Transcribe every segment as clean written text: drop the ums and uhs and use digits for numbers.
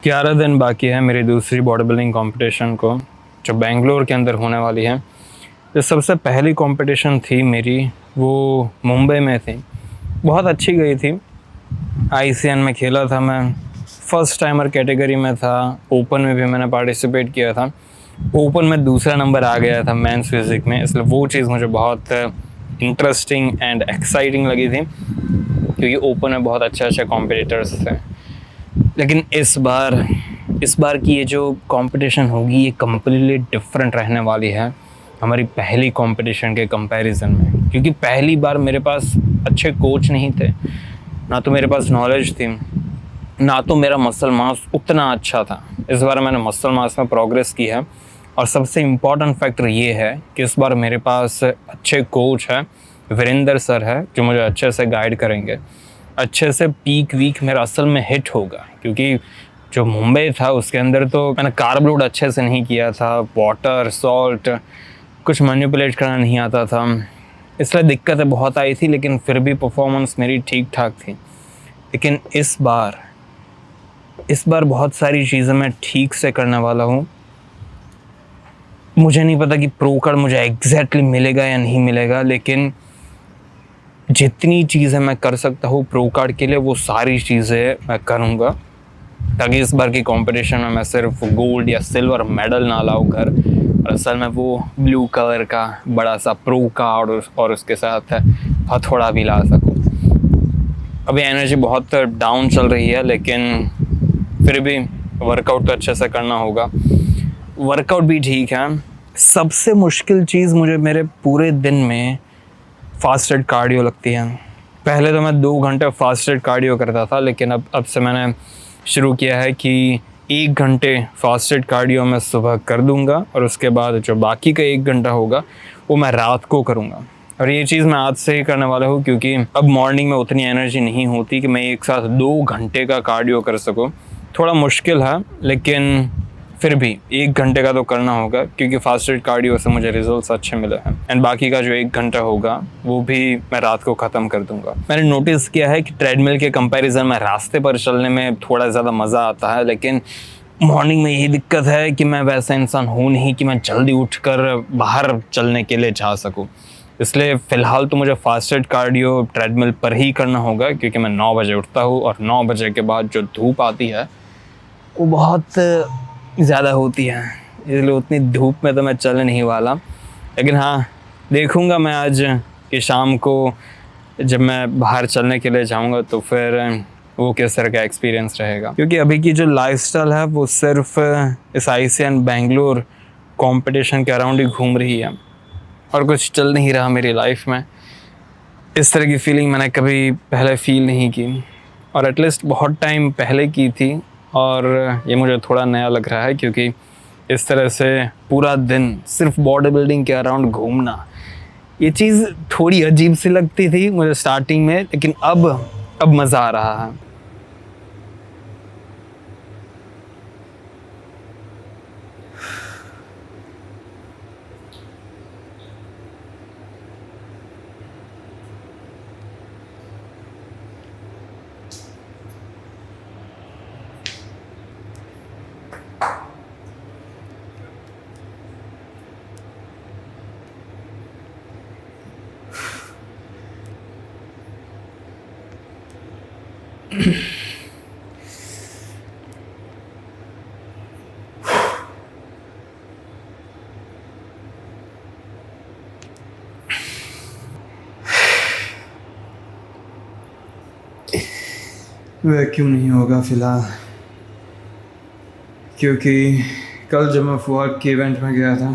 11 दिन बाकी है मेरी दूसरी बॉडी बिल्डिंग कॉम्पिटिशन को, जो बेंगलोर के अंदर होने वाली है। जो सबसे पहली कंपटीशन थी मेरी वो मुंबई में थी, बहुत अच्छी गई थी। आईसीएन में खेला था मैं, फर्स्ट टाइमर कैटेगरी में था। ओपन में भी मैंने पार्टिसिपेट किया था, ओपन में दूसरा नंबर आ गया था मेंस फिजिक में। इसलिए वो चीज़ मुझे बहुत इंटरेस्टिंग एंड एक्साइटिंग लगी थी, क्योंकि ओपन में बहुत अच्छे कॉम्पिटिटर्स थे। लेकिन इस बार की ये जो कंपटीशन होगी ये कम्प्लीटली डिफरेंट रहने वाली है हमारी पहली कंपटीशन के कंपैरिजन में। क्योंकि पहली बार मेरे पास अच्छे कोच नहीं थे, ना तो मेरे पास नॉलेज थी, ना तो मेरा मसल मास उतना अच्छा था। इस बार मैंने मसल मास में प्रोग्रेस की है, और सबसे इम्पॉर्टेंट फैक्टर ये है कि इस बार मेरे पास अच्छे कोच है, वीरेंद्र सर है, जो मुझे अच्छे से गाइड करेंगे। अच्छे से पीक वीक मेरा असल में हिट होगा, क्योंकि जो मुंबई था उसके अंदर तो मैंने कार्ब लोड अच्छे से नहीं किया था, वाटर सॉल्ट कुछ मैनिपुलेट करना नहीं आता था, इसलिए दिक्कतें बहुत आई थी। लेकिन फिर भी परफॉर्मेंस मेरी ठीक ठाक थी। लेकिन इस बार बहुत सारी चीज़ें मैं ठीक से करने वाला हूँ। मुझे नहीं पता कि प्रो कार्ड मुझे एग्जैक्टली मिलेगा या नहीं मिलेगा, लेकिन जितनी चीज़ें मैं कर सकता हूँ प्रो कार्ड के लिए वो सारी चीज़ें मैं करूँगा, ताकि इस बार की कंपटीशन में मैं सिर्फ गोल्ड या सिल्वर मेडल ना लाऊं घर, और असल में वो ब्लू कलर का बड़ा सा प्रो कार्ड और उसके साथ हथौड़ा भी ला सकूं। अभी एनर्जी बहुत डाउन चल रही है, लेकिन फिर भी वर्कआउट तो अच्छे से करना होगा। वर्कआउट भी ठीक है। सबसे मुश्किल चीज़ मुझे मेरे पूरे दिन में फास्टेड कार्डियो लगती है। पहले तो मैं 2 घंटे फास्टेड कार्डियो करता था, लेकिन अब से मैंने शुरू किया है कि 1 घंटे फास्टेड कार्डियो मैं सुबह कर दूंगा, और उसके बाद जो बाकी का 1 घंटा होगा वो मैं रात को करूंगा। और ये चीज़ मैं आज से ही करने वाला हूँ, क्योंकि अब मॉर्निंग में उतनी एनर्जी नहीं होती कि मैं एक साथ 2 घंटे का कार्डियो कर सकूँ। थोड़ा मुश्किल है, लेकिन फिर भी 1 घंटे का तो करना होगा, क्योंकि फास्टेड कार्डियो से मुझे रिजल्ट्स अच्छे मिले हैं। एंड बाकी का जो 1 घंटा होगा वो भी मैं रात को ख़त्म कर दूंगा। मैंने नोटिस किया है कि ट्रेडमिल के कंपैरिजन में रास्ते पर चलने में थोड़ा ज़्यादा मज़ा आता है, लेकिन मॉर्निंग में यही दिक्कत है कि मैं वैसा इंसान हूँ नहीं कि मैं जल्दी उठकर बाहर चलने के लिए जा सकूँ। इसलिए फ़िलहाल तो मुझे फास्टेड कार्डियो ट्रेडमिल पर ही करना होगा, क्योंकि मैं 9 बजे उठता हूँ, और 9 बजे के बाद जो धूप आती है वो बहुत ज़्यादा होती है, इसलिए उतनी धूप में तो मैं चल नहीं वाला। लेकिन हाँ, देखूँगा मैं आज कि शाम को जब मैं बाहर चलने के लिए जाऊँगा तो फिर वो किस तरह का एक्सपीरियंस रहेगा। क्योंकि अभी की जो लाइफस्टाइल है वो सिर्फ इस आईसीएन बेंगलोर कंपटीशन के अराउंड ही घूम रही है, और कुछ चल नहीं रहा मेरी लाइफ में। इस तरह की फीलिंग मैंने कभी पहले फील नहीं की, और एटलीस्ट बहुत टाइम पहले की थी, और ये मुझे थोड़ा नया लग रहा है। क्योंकि इस तरह से पूरा दिन सिर्फ बॉडी बिल्डिंग के अराउंड घूमना, ये चीज़ थोड़ी अजीब सी लगती थी मुझे स्टार्टिंग में, लेकिन अब मज़ा आ रहा है। वैक्यूम नहीं होगा फ़िलहाल, क्योंकि कल जब मैं फुआद के इवेंट में गया था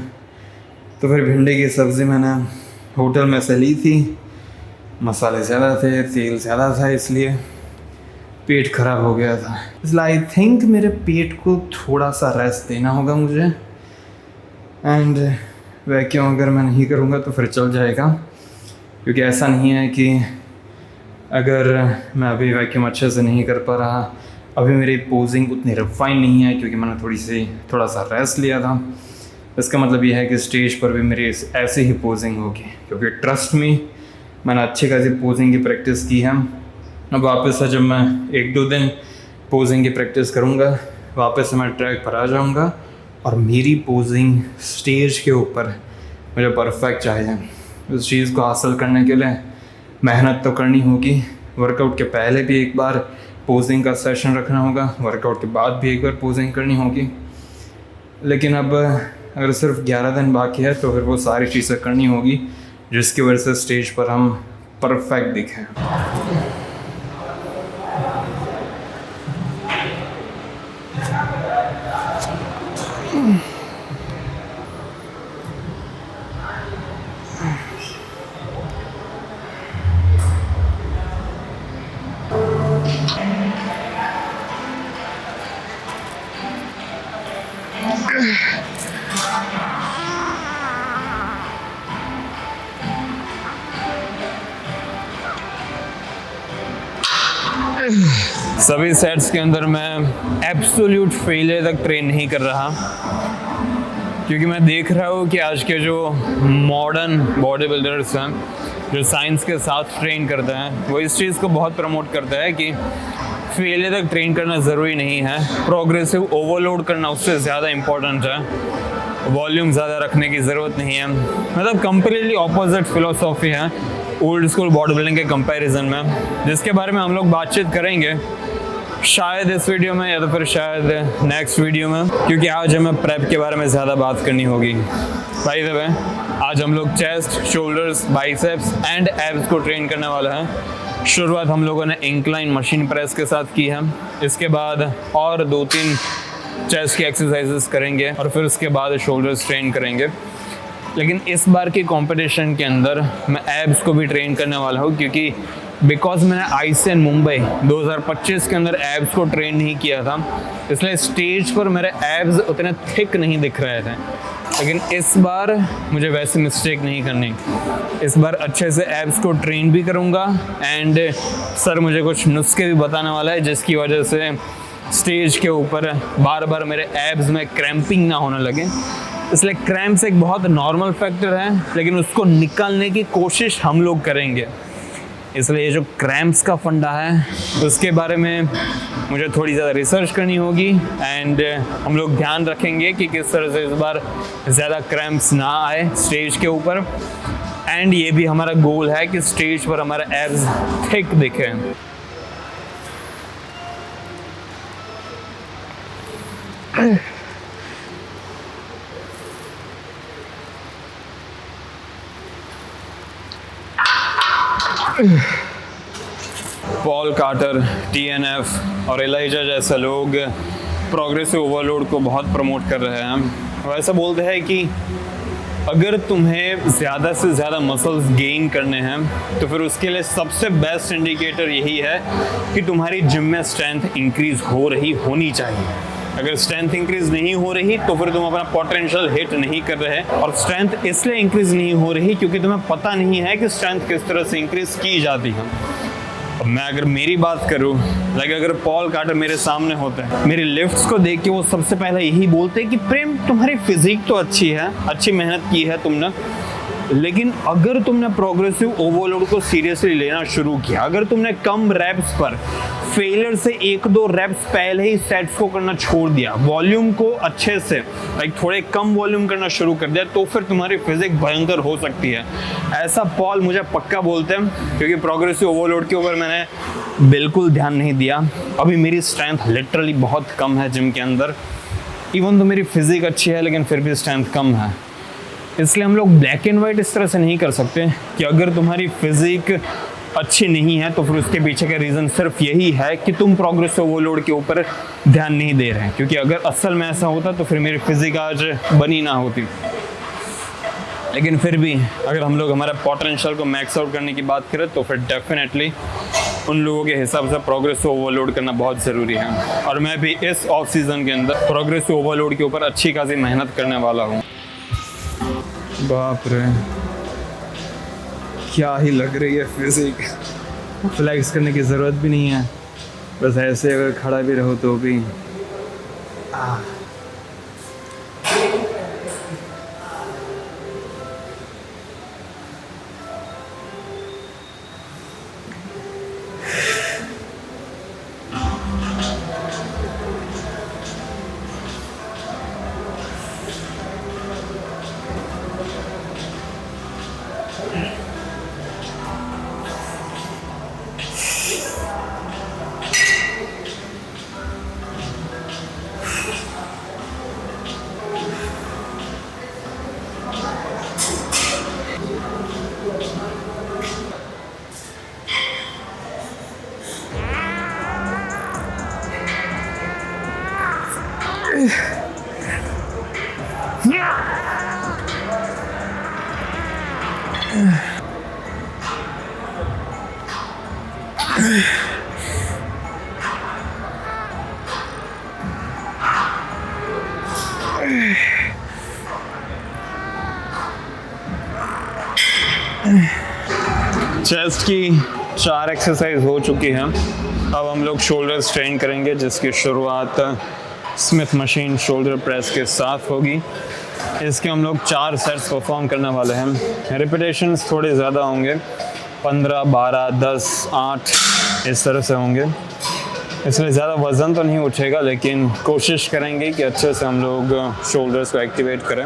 तो फिर भिंडी की सब्ज़ी मैंने होटल में से ली थी। मसाले ज़्यादा थे, तेल ज़्यादा था, इसलिए पेट ख़राब हो गया था। इसलिए आई थिंक मेरे पेट को थोड़ा सा रेस्ट देना होगा मुझे, एंड वैक्यूम अगर मैं नहीं करूँगा तो फिर चल जाएगा। क्योंकि ऐसा नहीं है कि अगर मैं अभी वैक्यूम अच्छे से नहीं कर पा रहा, अभी मेरी पोजिंग उतनी रिफाइन नहीं है, क्योंकि मैंने थोड़ा सा रेस्ट लिया था। इसका मतलब यह है कि स्टेज पर भी मेरी ऐसे ही पोजिंग होगी, क्योंकि ट्रस्ट मी मैंने अच्छी खासी पोजिंग की प्रैक्टिस की है। अब वापस से जब मैं 1-2 दिन पोजिंग की प्रैक्टिस करूँगा वापस से मैं ट्रैक पर आ जाऊँगा और मेरी पोजिंग स्टेज के ऊपर मुझे परफेक्ट चाहिए। उस चीज़ को हासिल करने के लिए मेहनत तो करनी होगी। वर्कआउट के पहले भी एक बार पोजिंग का सेशन रखना होगा, वर्कआउट के बाद भी एक बार पोजिंग करनी होगी। लेकिन अब अगर सिर्फ 11 दिन बाकी है तो फिर वो सारी चीज़ें करनी होगी जिसकी वजह से स्टेज पर हम परफेक्ट दिखें। सभी सेट्स के अंदर मैं एब्सोल्यूट फेलियर तक ट्रेन नहीं कर रहा, क्योंकि मैं देख रहा हूँ कि आज के जो मॉडर्न बॉडी बिल्डर्स हैं जो साइंस के साथ ट्रेन करते हैं वो इस चीज़ को बहुत प्रमोट करता है कि फेलियर तक ट्रेन करना ज़रूरी नहीं है, प्रोग्रेसिव ओवरलोड करना उससे ज़्यादा इम्पोर्टेंट है, वॉल्यूम ज़्यादा रखने की ज़रूरत नहीं है। मतलब कंप्लीटली ऑपोजिट फिलोसॉफी है ओल्ड स्कूल बॉडी बिल्डिंग के कंपैरिजन में, जिसके बारे में हम लोग बातचीत करेंगे शायद इस वीडियो में या तो फिर शायद नेक्स्ट वीडियो में, क्योंकि आज हमें प्रेप के बारे में ज़्यादा बात करनी होगी। बाय द वे आज हम लोग chest, shoulders, biceps and abs को ट्रेन करने वाला है। शुरुआत हम लोगों ने इंक्लाइन मशीन प्रेस के साथ की है, इसके बाद और 2-3 चेस्ट की एक्सरसाइजेस करेंगे और फिर उसके बाद शोल्डर्स ट्रेन करेंगे। लेकिन इस बार की कंपटीशन के अंदर मैं एब्स को भी ट्रेन करने वाला हूँ, क्योंकि बिकॉज मैंने आईसीएन मुंबई 2025 के अंदर एब्स को ट्रेन नहीं किया था, इसलिए स्टेज पर मेरे एब्स उतने थिक नहीं दिख रहे थे। लेकिन इस बार मुझे वैसे मिस्टेक नहीं करनी, इस बार अच्छे से एब्स को ट्रेन भी करूँगा एंड सर मुझे कुछ नुस्खे भी बताने वाला है जिसकी वजह से स्टेज के ऊपर बार बार मेरे एब्स में क्रैम्पिंग ना होने लगे। इसलिए क्रैम्प्स एक बहुत नॉर्मल फैक्टर है, लेकिन उसको निकालने की कोशिश हम लोग करेंगे। इसलिए ये जो क्रैम्प्स का फंडा है उसके बारे में मुझे थोड़ी ज़्यादा रिसर्च करनी होगी एंड हम लोग ध्यान रखेंगे कि किस तरह से इस बार ज़्यादा क्रैम्प्स ना आए स्टेज के ऊपर। एंड ये भी हमारा गोल है कि स्टेज पर हमारा एब्स थिक दिखे। पॉल कार्टर, TNF और एलाइजा जैसे लोग प्रोग्रेसिव ओवरलोड को बहुत प्रमोट कर रहे हैं। वैसा बोलते हैं कि अगर तुम्हें ज़्यादा से ज़्यादा मसल्स गेन करने हैं तो फिर उसके लिए सबसे बेस्ट इंडिकेटर यही है कि तुम्हारी जिम में स्ट्रेंथ इंक्रीज हो रही होनी चाहिए। अगर स्ट्रेंथ इंक्रीज नहीं हो रही तो फिर तुम अपना पोटेंशियल हिट नहीं कर रहे, और स्ट्रेंथ इसलिए इंक्रीज नहीं हो रही क्योंकि तुम्हें पता नहीं है कि स्ट्रेंथ किस तरह से इंक्रीज की जाती है। अब मैं अगर मेरी बात करूं, अगर पॉल कार्टर मेरे सामने होते हैं, मेरी लिफ्ट्स को देख के वो सबसे पहले यही बोलते हैं कि प्रेम तुम्हारी फिजिक तो अच्छी है, अच्छी मेहनत की है तुमने, लेकिन अगर तुमने प्रोग्रेसिव ओवरलोड को सीरियसली लेना शुरू किया, अगर तुमने कम रैप्स पर फेलियर से 1-2 रैप्स पहले ही सेट्स को करना छोड़ दिया, वॉल्यूम को अच्छे से थोड़े कम वॉल्यूम करना शुरू कर दिया, तो फिर तुम्हारी फिजिक भयंकर हो सकती है। ऐसा पॉल मुझे पक्का बोलते हैं, क्योंकि प्रोग्रेसिव ओवरलोड के ऊपर मैंने बिल्कुल ध्यान नहीं दिया। अभी मेरी स्ट्रेंथ लिटरली बहुत कम है जिम के अंदर, इवन तो मेरी फिजिक अच्छी है लेकिन फिर भी स्ट्रेंथ कम है। इसलिए हम लोग ब्लैक एंड वाइट इस तरह से नहीं कर सकते कि अगर तुम्हारी फिजिक अच्छी नहीं है तो फिर उसके पीछे का रीज़न सिर्फ यही है कि तुम प्रोग्रेसिव ओवरलोड के ऊपर ध्यान नहीं दे रहे हैं, क्योंकि अगर असल में ऐसा होता तो फिर मेरी फिजिक आज बनी ना होती। लेकिन फिर भी अगर हम लोग हमारा पोटेंशियल को मैक्स आउट करने की बात करें तो फिर डेफिनेटली उन लोगों के हिसाब से प्रोग्रेसिव ओवरलोड करना बहुत ज़रूरी है। और मैं भी इस ऑफ सीज़न के अंदर प्रोग्रेसिव ओवरलोड के ऊपर अच्छी खासी मेहनत करने वाला हूँ। बाप रे, क्या ही लग रही है फिजिक, फ्लेक्स करने की ज़रूरत भी नहीं है, बस ऐसे अगर खड़ा भी रहो तो भी चेस्ट की 4 एक्सरसाइज हो चुकी हैं। अब हम लोग शोल्डर्स ट्रेन करेंगे, जिसकी शुरुआत स्मिथ मशीन शोल्डर प्रेस के साथ होगी। इसके हम लोग 4 सेट्स परफॉर्म करने वाले हैं। रिपीटेशंस थोड़े ज़्यादा होंगे, 15, 12, 10, 8 इस तरह से होंगे। इसमें ज़्यादा वज़न तो नहीं उठेगा, लेकिन कोशिश करेंगे कि अच्छे से हम लोग शोल्डर्स को एक्टिवेट करें।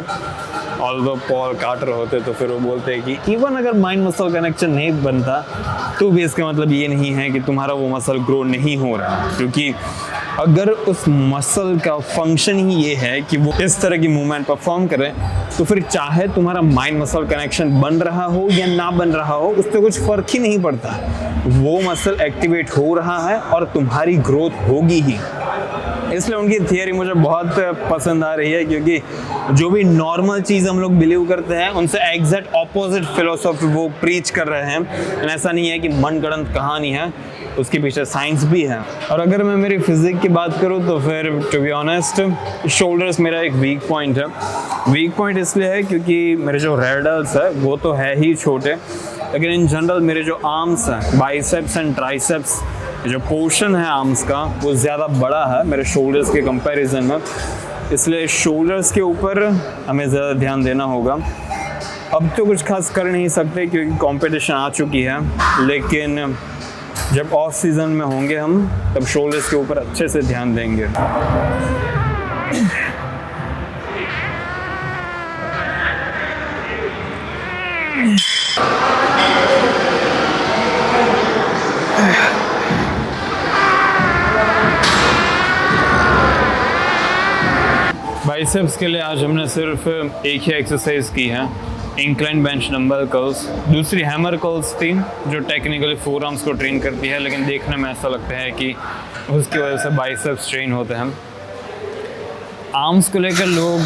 ऑल्दो पॉल कार्टर होते तो फिर वो बोलते हैं कि इवन अगर माइंड मसल कनेक्शन नहीं बनता तो भी इसका मतलब ये नहीं है कि तुम्हारा वो मसल ग्रो नहीं हो रहा, क्योंकि अगर उस मसल का फंक्शन ही ये है कि वो इस तरह की मूवमेंट परफॉर्म करे, तो फिर चाहे तुम्हारा माइंड मसल कनेक्शन बन रहा हो या ना बन रहा हो, उससे कुछ फ़र्क ही नहीं पड़ता। वो मसल एक्टिवेट हो रहा है और तुम्हारी ग्रोथ होगी ही। इसलिए उनकी थियरी मुझे बहुत पसंद आ रही है, क्योंकि जो भी नॉर्मल चीज़ हम लोग बिलीव करते हैं उनसे एग्जैक्ट ऑपोजिट फिलोसॉफी वो प्रीच कर रहे हैं। ऐसा नहीं है कि मनगढ़ंत कहानी है, उसके पीछे साइंस भी है। और अगर मैं मेरी फिजिक की बात करूँ तो फिर टू बी ऑनेस्ट शोल्डर्स मेरा एक वीक पॉइंट है। वीक पॉइंट इसलिए है क्योंकि मेरे जो रेडल्स है वो तो है ही छोटे, लेकिन इन जनरल मेरे जो आर्म्स हैं, बाइसेप्स एंड ट्राइसेप्स, जो पोर्शन है आर्म्स का वो ज़्यादा बड़ा है मेरे शोल्डर्स के कंपैरिजन में। इसलिए शोल्डर्स के ऊपर हमें ज़्यादा ध्यान देना होगा। अब तो कुछ खास कर नहीं सकते क्योंकि कंपटीशन आ चुकी है, लेकिन जब ऑफ सीज़न में होंगे हम तब शोल्डर्स के ऊपर अच्छे से ध्यान देंगे। बाइसेप्स के लिए आज हमने सिर्फ एक ही एक्सरसाइज की है, इंक्लाइन बेंच डंबल कर्ल्स। दूसरी हैमर कर्ल्स थी जो टेक्निकली फोर आर्म्स को ट्रेन करती है, लेकिन देखने में ऐसा लगता है कि उसकी वजह से बाइसेप्स ट्रेन होते हैं। आर्म्स को लेकर लोग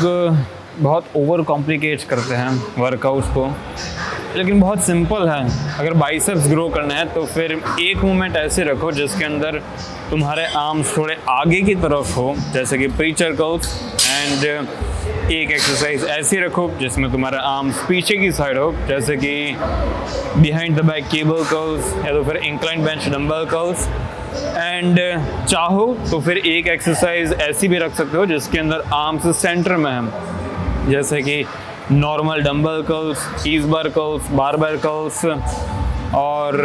बहुत ओवर कॉम्प्लिकेट करते हैं वर्कआउट्स को, लेकिन बहुत सिंपल है। अगर बाइसेप्स ग्रो करना है तो फिर एक मूवमेंट ऐसे रखो जिसके अंदर तुम्हारे आर्म्स थोड़े आगे की तरफ हो, जैसे कि प्रीचर कर्ल्स, एंड एक एक्सरसाइज ऐसी रखो जिसमें तुम्हारा आर्म्स पीछे की साइड हो, जैसे कि behind the back cable curls या तो फिर incline bench dumbbell curls. And चाहो तो फिर एक एक्सरसाइज ऐसी भी रख सकते हो जिसके अंदर आर्म्स सेंटर में हैं, जैसे कि नॉर्मल डंबल कर्ल्स, ईज बार कर्ल्स, बारबेल कर्ल्स और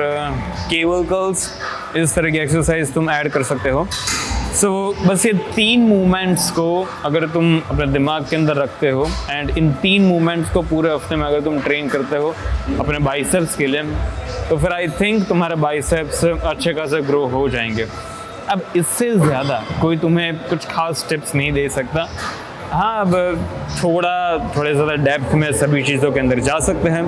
केबल कर्ल्स। इस तरह की एक्सरसाइज तुम ऐड कर सकते हो। बस ये 3 मूवमेंट्स को अगर तुम अपने दिमाग के अंदर रखते हो एंड इन 3 मूवमेंट्स को पूरे हफ्ते में अगर तुम ट्रेन करते हो अपने बाइसेप्स के लिए, तो फिर आई थिंक तुम्हारे बाइसेप्स अच्छे खासे ग्रो हो जाएंगे। अब इससे ज़्यादा कोई तुम्हें कुछ खास टिप्स नहीं दे सकता। हाँ, अब थोड़े ज़्यादा डेप्थ में सभी चीज़ों के अंदर जा सकते हैं,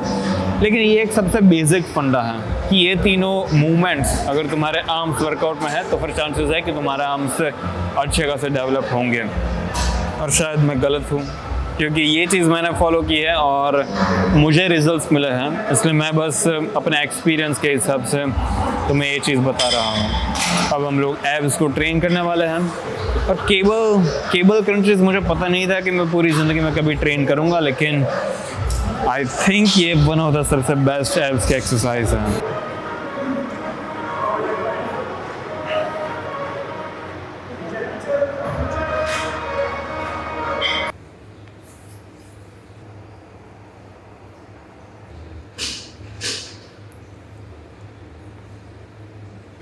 लेकिन ये एक सबसे बेसिक फंडा है कि ये तीनों मूवमेंट्स अगर तुम्हारे आर्म्स वर्कआउट में है तो फिर चांसेस है कि तुम्हारे आर्म्स अच्छे खासे डेवलप होंगे। और शायद मैं गलत हूँ, क्योंकि ये चीज़ मैंने फॉलो की है और मुझे रिजल्ट्स मिले हैं, इसलिए मैं बस अपने एक्सपीरियंस के हिसाब से तुम्हें ये चीज़ बता रहा हूँ। अब हम लोग एब्स को ट्रेन करने वाले हैं। और केबल क्रंचेस मुझे पता नहीं था कि मैं पूरी ज़िंदगी में कभी ट्रेन करूँगा, लेकिन आई थिंक ये वन ऑफ द सबसे बेस्ट एब्स की एक्सरसाइज है।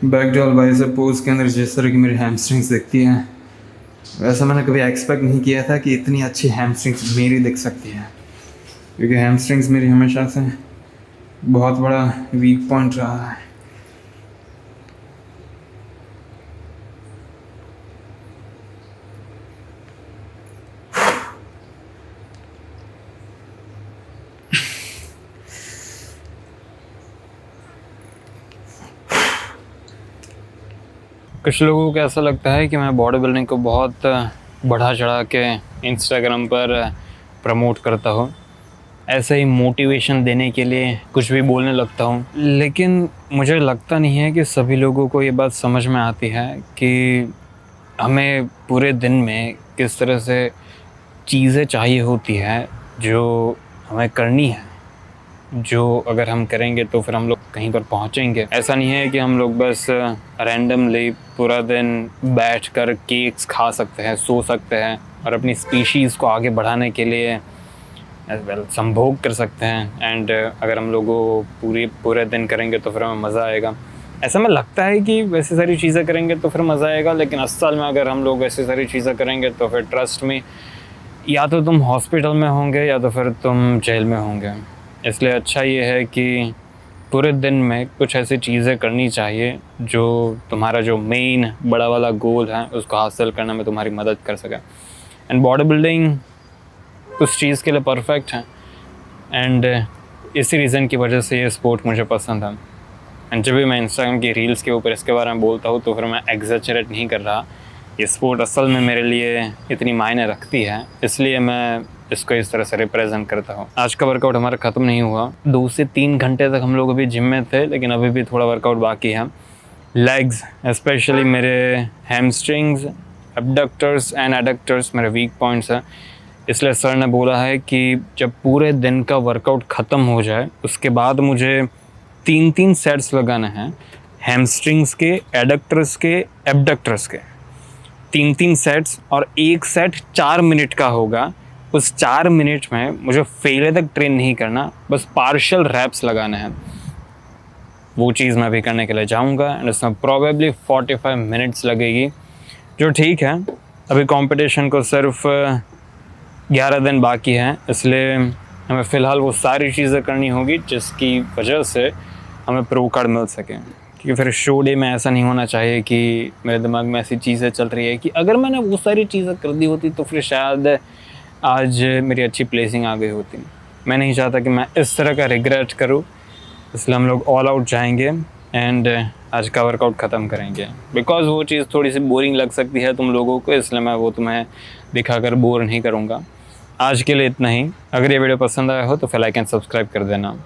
बैकडॉल बाइसेप पोज के अंदर जिस तरह की मेरी हैमस्ट्रिंग्स दिखती हैं, वैसा मैंने कभी एक्सपेक्ट नहीं किया था कि इतनी अच्छी हैमस्ट्रिंग्स मेरी दिख सकती हैं, क्योंकि हैमस्ट्रिंग्स मेरी हमेशा से बहुत बड़ा वीक पॉइंट रहा है। कुछ लोगों को ऐसा लगता है कि मैं बॉडी बिल्डिंग को बहुत बढ़ा चढ़ा के इंस्टाग्राम पर प्रमोट करता हूँ, ऐसे ही मोटिवेशन देने के लिए कुछ भी बोलने लगता हूँ, लेकिन मुझे लगता नहीं है कि सभी लोगों को ये बात समझ में आती है कि हमें पूरे दिन में किस तरह से चीज़ें चाहिए होती हैं जो हमें करनी है, जो अगर हम करेंगे तो फिर हम लोग कहीं पर पहुंचेंगे। ऐसा नहीं है कि हम लोग बस रैंडमली पूरा दिन बैठकर केक्स खा सकते हैं, सो सकते हैं और अपनी स्पीशीज़ को आगे बढ़ाने के लिए संभोग कर सकते हैं। एंड अगर हम लोगों पूरे दिन करेंगे तो फिर हमें मज़ा आएगा। ऐसा में लगता है कि वैसे सारी चीज़ें करेंगे तो फिर मज़ा आएगा, लेकिन असल में अगर हम लोग वैसे सारी चीज़ें करेंगे तो फिर ट्रस्ट में या तो तुम हॉस्पिटल में होंगे या तो फिर तुम जेल में होंगे। इसलिए अच्छा ये है कि पूरे दिन में कुछ ऐसी चीज़ें करनी चाहिए जो तुम्हारा जो मेन बड़ा वाला गोल है उसको हासिल करने में तुम्हारी मदद कर सके। एंड बॉडी बिल्डिंग उस चीज़ के लिए परफेक्ट है, एंड इसी रीज़न की वजह से ये स्पोर्ट मुझे पसंद है। एंड जब भी मैं इंस्टाग्राम की रील्स के ऊपर इसके बारे में बोलता हूँ तो फिर मैं एग्जैजरेट नहीं कर रहा। ये स्पोर्ट असल में मेरे लिए इतनी मायने रखती है, इसलिए मैं इसको इस तरह से रिप्रेजेंट करता हूँ। आज का वर्कआउट हमारा ख़त्म नहीं हुआ, 2 से 3 घंटे तक हम लोग अभी जिम में थे, लेकिन अभी भी थोड़ा वर्कआउट बाकी है। लेग्स स्पेशली मेरे हैमस्ट्रिंग्स, एब्डक्टर्स एंड एडक्टर्स मेरे वीक पॉइंट्स हैं। इसलिए सर ने बोला है कि जब पूरे दिन का वर्कआउट ख़त्म हो जाए उसके बाद मुझे 3-3 सेट्स लगाने हैं, हैमस्ट्रिंग्स के, एडक्टर्स के, एब्डक्टर्स के 3-3 सेट्स, और एक सेट 4 मिनट का होगा। उस 4 मिनट में मुझे फेलियर तक ट्रेन नहीं करना, बस पार्शियल रैप्स लगाने हैं। वो चीज़ मैं भी करने के लिए जाऊंगा एंड उसमें प्रोबेबली 45 मिनट्स लगेगी, जो ठीक है। अभी कंपटीशन को सिर्फ 11 दिन बाकी हैं, इसलिए हमें फ़िलहाल वो सारी चीज़ें करनी होगी जिसकी वजह से हमें प्रो कार्ड मिल सके। क्योंकि फिर शो डे में ऐसा नहीं होना चाहिए कि मेरे दिमाग में ऐसी चीज़ें चल रही है कि अगर मैंने वो सारी चीज़ें कर दी होती तो फिर शायद आज मेरी अच्छी प्लेसिंग आ गई होती। मैं नहीं चाहता कि मैं इस तरह का रिग्रेट करूँ, इसलिए हम लोग ऑल आउट जाएंगे एंड आज का वर्कआउट ख़त्म करेंगे। बिकॉज़ वो चीज़ थोड़ी सी बोरिंग लग सकती है तुम लोगों को, इसलिए मैं वो तुम्हें दिखाकर बोर नहीं करूँगा। आज के लिए इतना ही। अगर ये वीडियो पसंद आया हो तो फिर लाइक एंड सब्सक्राइब कर देना।